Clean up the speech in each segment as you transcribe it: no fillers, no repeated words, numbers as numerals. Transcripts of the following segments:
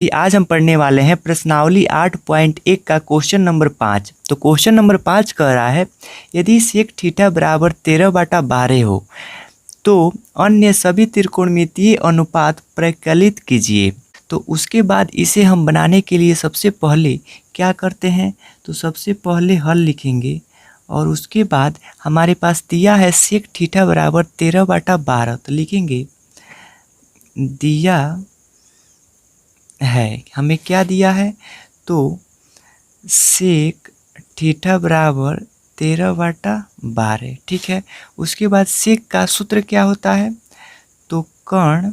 आज हम पढ़ने वाले हैं प्रश्नावली 8.1 का क्वेश्चन नंबर 5। तो क्वेश्चन नंबर 5 कह रहा है यदि सेक थीटा बराबर 13/12 हो तो अन्य सभी त्रिकोणमितीय अनुपात प्रकलित कीजिए। तो उसके बाद इसे हम बनाने के लिए सबसे पहले क्या करते हैं, तो सबसे पहले हल लिखेंगे और उसके बाद हमारे पास दिया है सेक थीटा बराबर 13/12। तो लिखेंगे दिया है, हमें क्या दिया है, तो सेक थीटा बराबर 13/12। ठीक है, उसके बाद सेक का सूत्र क्या होता है, तो कर्ण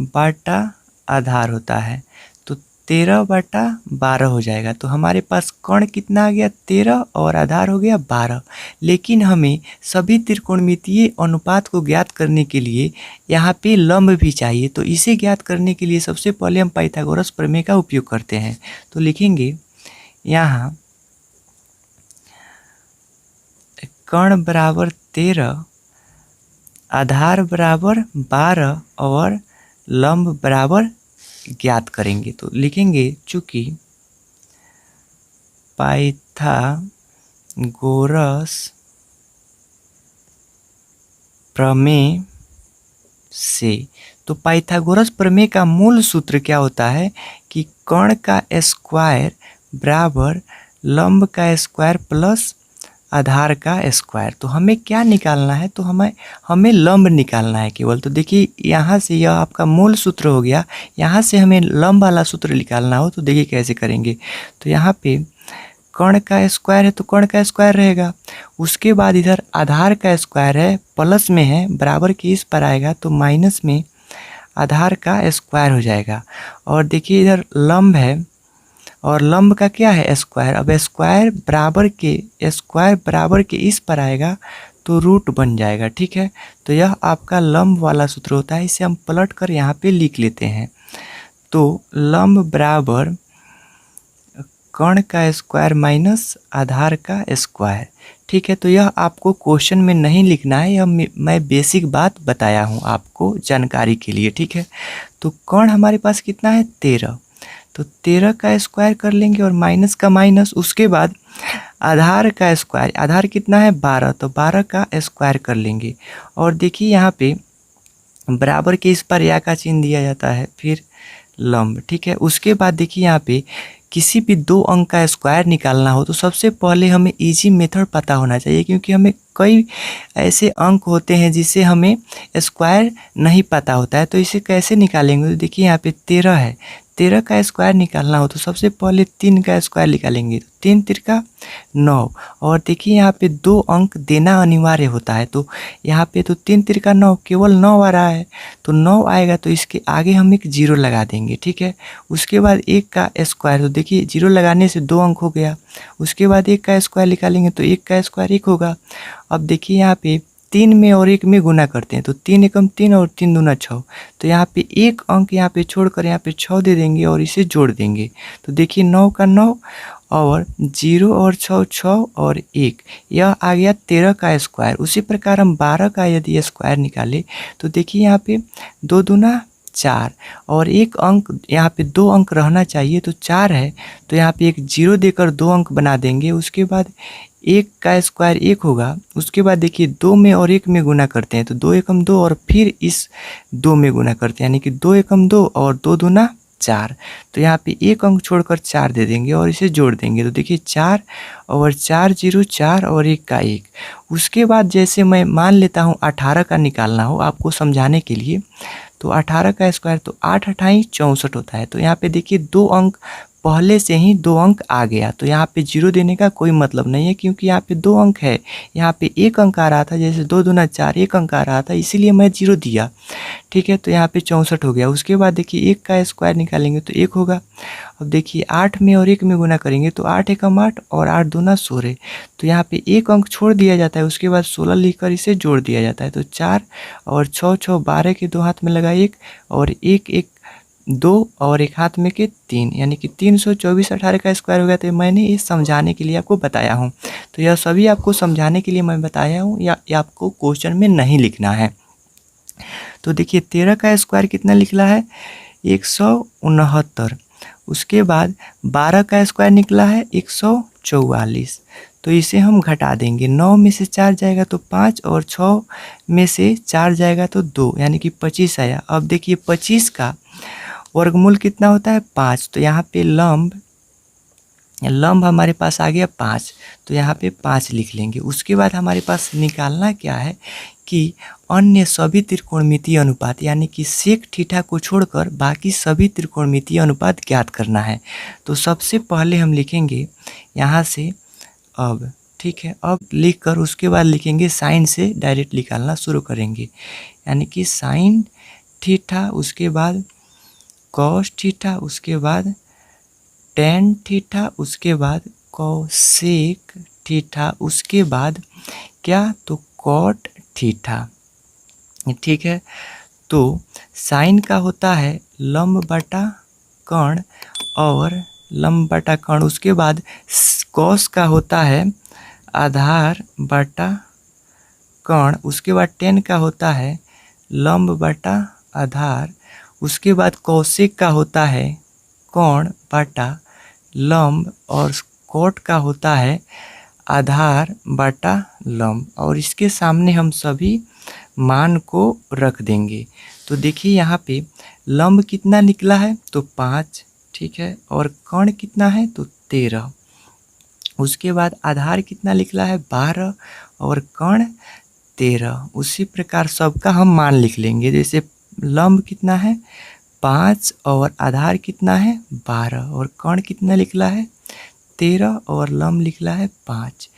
बटा आधार होता है। तो 13/12 हो जाएगा। तो हमारे पास कर्ण कितना आ गया 13 और आधार हो गया 12। लेकिन हमें सभी त्रिकोणमितीय अनुपात को ज्ञात करने के लिए यहाँ पे लंब भी चाहिए। तो इसे ज्ञात करने के लिए सबसे पहले हम पाइथागोरस प्रमेय का उपयोग करते हैं। तो लिखेंगे यहाँ कर्ण बराबर 13, आधार बराबर 12 और लंब बराबर ज्ञात करेंगे। तो लिखेंगे चूंकि पाइथागोरस प्रमेय से, तो पाइथागोरस प्रमेय का मूल सूत्र क्या होता है कि कर्ण का स्क्वायर बराबर लंब का स्क्वायर प्लस आधार का स्क्वायर। तो हमें क्या निकालना है, तो हमें लंब निकालना है केवल। तो देखिए यहाँ से यह आपका मूल सूत्र हो गया, यहाँ से हमें लंब वाला सूत्र निकालना हो तो देखिए कैसे करेंगे। तो यहाँ पे कर्ण का स्क्वायर है तो कर्ण का स्क्वायर रहेगा, उसके बाद इधर आधार का स्क्वायर है, प्लस में है, बराबर के इस पर आएगा तो माइनस में आधार का स्क्वायर हो जाएगा। और देखिए इधर लंब है और लंब का क्या है स्क्वायर। अब स्क्वायर बराबर के इस पर आएगा तो रूट बन जाएगा। ठीक है, तो यह आपका लंब वाला सूत्र होता है, इसे हम पलट कर यहाँ पे लिख लेते हैं। तो लंब बराबर कर्ण का स्क्वायर माइनस आधार का स्क्वायर। ठीक है, तो यह आपको क्वेश्चन में नहीं लिखना है, यह मैं बेसिक बात बताया हूँ आपको जानकारी के लिए। ठीक है, तो कर्ण हमारे पास कितना है 13, तो 13 का स्क्वायर कर लेंगे और माइनस का माइनस, उसके बाद आधार का स्क्वायर, आधार कितना है 12, तो 12 का स्क्वायर कर लेंगे। और देखिए यहाँ पे बराबर के इस पर या का चिन्ह दिया जाता है, फिर लंब। ठीक है, उसके बाद देखिए यहाँ पे किसी भी दो अंक का स्क्वायर निकालना हो तो सबसे पहले हमें इजी मेथड पता होना चाहिए, क्योंकि हमें कई ऐसे अंक होते हैं जिसे हमें स्क्वायर नहीं पता होता है। तो इसे कैसे निकालेंगे, तो देखिए यहाँ पे 13 है, 13 का स्क्वायर निकालना हो तो सबसे पहले 3 का स्क्वायर निकालेंगे, तो 3 तिरका 9। और देखिए यहाँ पे 2 अंक देना अनिवार्य होता है, तो यहाँ पे तो 3 तिरका 9, केवल 9 आ रहा है, तो 9 आएगा तो इसके आगे हम एक 0 लगा देंगे। ठीक है, उसके बाद 1 का स्क्वायर, तो देखिए 0 लगाने से 2 अंक हो गया। उसके बाद 1 का स्क्वायर निकालेंगे तो 1 का स्क्वायर 1 होगा। अब देखिए यहाँ पे 3 में और 1 में गुना करते हैं, तो 3 एकम 3 और 3 दूना 6, तो यहाँ पे एक अंक यहाँ पे छोड़कर यहाँ पे 6 दे देंगे और इसे जोड़ देंगे। तो देखिए 9 का 9 और 0 और 6 6 और 1, यह आ गया 13 का स्क्वायर। उसी प्रकार हम 12 का यदि स्क्वायर निकाले तो देखिए यहाँ पे 2 दूना 4 और एक अंक यहाँ पे 2 अंक रहना चाहिए, तो 4 है, तो यहाँ पे एक 0 देकर 2 अंक बना देंगे। उसके बाद 1 का स्क्वायर 1 होगा। उसके बाद देखिए 2 में और 1 में गुना करते हैं, तो 2 एकम 2 और फिर इस 2 में गुना करते हैं, यानी कि 2 एकम 2 और 2 दूना 4। तो यहाँ पे एक अंक छोड़कर 4 दे देंगे और इसे जोड़ देंगे, तो देखिए 4 और 4 0 4 और 1 का 1। उसके बाद जैसे मैं मान लेता हूँ 18 का निकालना हो आपको समझाने के लिए, तो 18 का स्क्वायर तो 8 अठाई 64 होता है। तो यहाँ पे देखिए 2 अंक पहले से ही 2 अंक आ गया, तो यहाँ पे 0 देने का कोई मतलब नहीं है, क्योंकि यहाँ पे 2 अंक है। यहाँ पे 1 अंक आ रहा था, जैसे 2 दूना 4 1 अंक आ रहा था, इसीलिए मैं 0 दिया। ठीक है, तो यहाँ पे 64 हो गया। उसके बाद देखिए 1 का स्क्वायर निकालेंगे तो 1 होगा। अब देखिए 8 में और 1 में गुना करेंगे तो 8 एकम 8 और 8 दूना 16, तो यहाँ पे एक अंक छोड़ दिया जाता है, उसके बाद 16 लिखकर इसे जोड़ दिया जाता है। तो 4 और 6 6 12 के 2 हाथ में लगा 1 और 1 1 2 और एक हाथ में के 3, यानी कि 324 18 का स्क्वायर हो गया। तो मैंने ये समझाने के लिए आपको बताया हूँ, तो यह सभी आपको समझाने के लिए मैं बताया हूँ, या आपको क्वेश्चन में नहीं लिखना है। तो देखिए 13 का स्क्वायर कितना निकला है 169। उसके बाद 12 का स्क्वायर निकला है 144। तो इसे हम घटा देंगे, 9 में से 4 जाएगा तो 5 और 6 में से 4 जाएगा तो 2, यानी कि 25 आया। अब देखिए 25 का वर्गमूल कितना होता है 5, तो यहाँ पे लंब हमारे पास आ गया 5, तो यहाँ पे 5 लिख लेंगे। उसके बाद हमारे पास निकालना क्या है कि अन्य सभी त्रिकोणमितीय अनुपात, यानी कि सेक थीटा को छोड़कर बाकी सभी त्रिकोणमितीय अनुपात ज्ञात करना है। तो सबसे पहले हम लिखेंगे यहाँ से अब, ठीक है, अब लिखकर उसके बाद लिखेंगे साइन से डायरेक्ट निकालना शुरू करेंगे, यानी कि साइन थीटा, उसके बाद कॉस थीटा, उसके बाद टेन थीटा, उसके बाद कोसेक थीटा, उसके बाद क्या, तो कॉट थीटा, ठीक है। तो साइन का होता है लंब बटा कर्ण और लंब बटा कर्ण, उसके बाद कॉस का होता है आधार बटा कर्ण, उसके बाद टेन का होता है लंब बटा आधार, उसके बाद कोसेक का होता है कर्ण बटा लंब और कोट का होता है आधार बटा लंब, और इसके सामने हम सभी मान को रख देंगे। तो देखिए यहाँ पे लंब कितना निकला है तो 5, ठीक है, और कर्ण कितना है तो 13। उसके बाद आधार कितना निकला है 12 और कर्ण 13। उसी प्रकार सबका हम मान लिख लेंगे, जैसे लंब कितना है 5 और आधार कितना है 12 और कर्ण कितना निकला है 13 और लंब निकला है 5।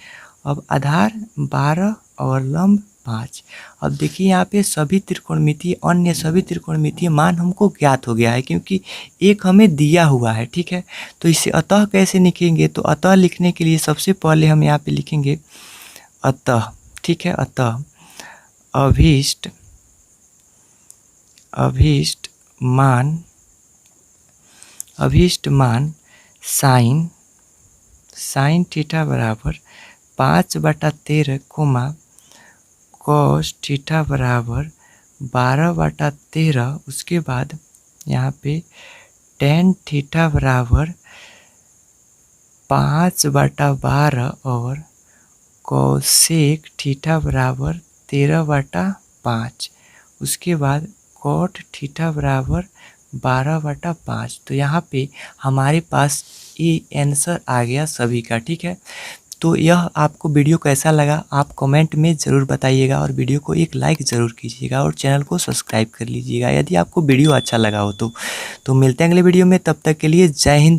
अब आधार 12 और लंब 5। अब देखिए यहाँ पे सभी त्रिकोणमितीय, अन्य सभी त्रिकोणमितीय मान हमको ज्ञात हो गया है, क्योंकि एक हमें दिया हुआ है, ठीक है। तो इसे अतः कैसे लिखेंगे, तो अतः लिखने के लिए सबसे पहले हम यहाँ पे लिखेंगे अतः, ठीक है। अतः अभीष्ट मान साइन थीटा बराबर 5/13 कोमा कॉस थीटा बराबर 12/13, उसके बाद यहाँ पे टेन थीटा बराबर 5/12 और कोसेक थीटा बराबर 13/5, उसके बाद कॉट थीटा बराबर 12/5। तो यहाँ पे हमारे पास ये आंसर आ गया सभी का, ठीक है। तो यह आपको वीडियो कैसा लगा आप कमेंट में ज़रूर बताइएगा, और वीडियो को एक लाइक ज़रूर कीजिएगा और चैनल को सब्सक्राइब कर लीजिएगा यदि आपको वीडियो अच्छा लगा हो तो मिलते हैं अगले वीडियो में, तब तक के लिए जय हिंद।